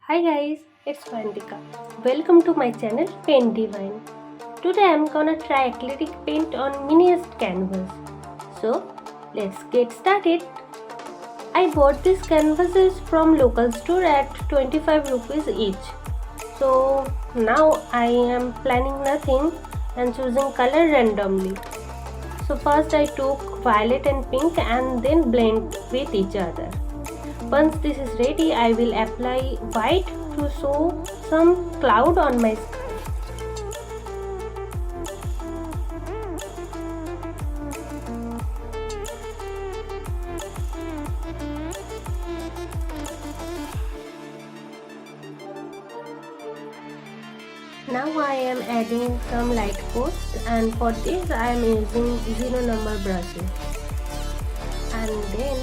Hi guys, it's Vandika. Welcome to my channel Paint Divine. Today I'm gonna try acrylic paint on miniest canvas. So let's get started. I bought these canvases from local store at 25 rupees each. So now I am planning nothing and choosing color randomly. So first I took violet and pink and then blend with each other. Once this is ready, I will apply white to show some cloud on my sky. Now I am adding some light posts, and for this I am using 0 number brushes. And then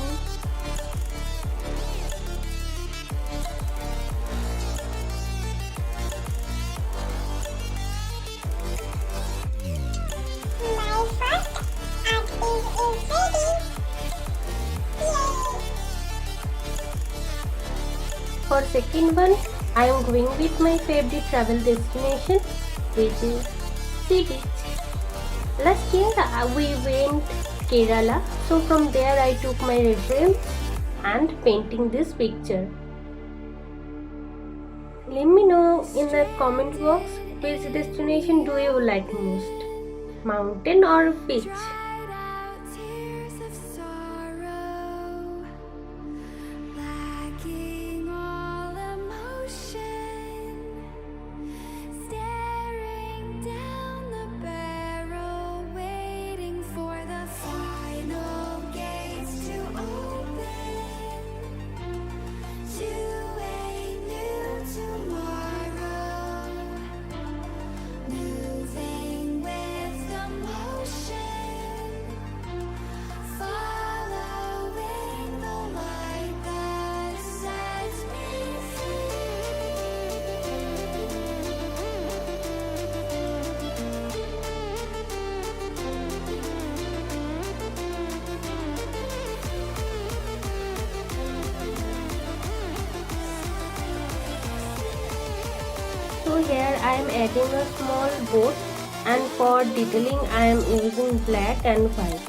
for second one, I am going with my favorite travel destination, which is sea beach. Last year we went Kerala, so from there I took my reference and painting this picture. Let me know in the comment box which destination do you like most, mountain or beach? So here I am adding a small boat, and for detailing I am using black and white.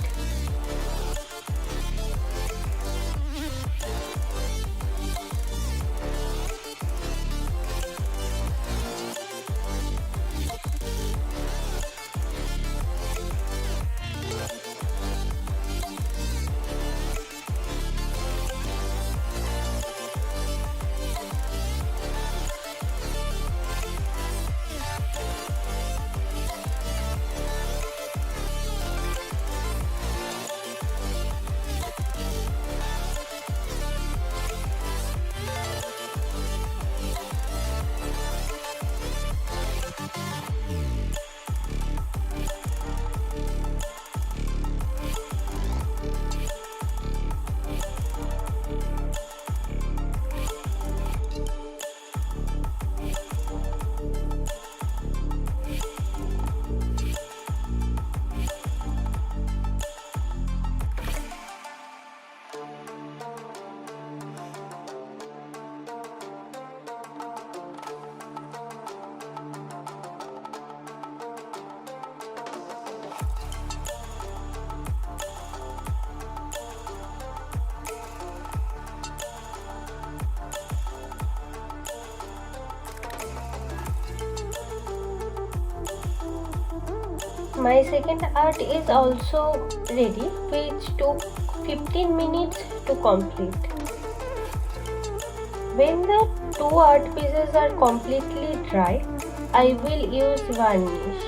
My second art is also ready, which took 15 minutes to complete. When the two art pieces are completely dry, I will use Vernish.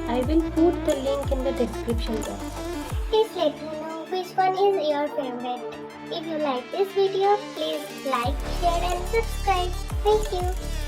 I will put the link in the description box. Please let me know which one is your favorite. If you like this video, please like, share and subscribe. Thank you.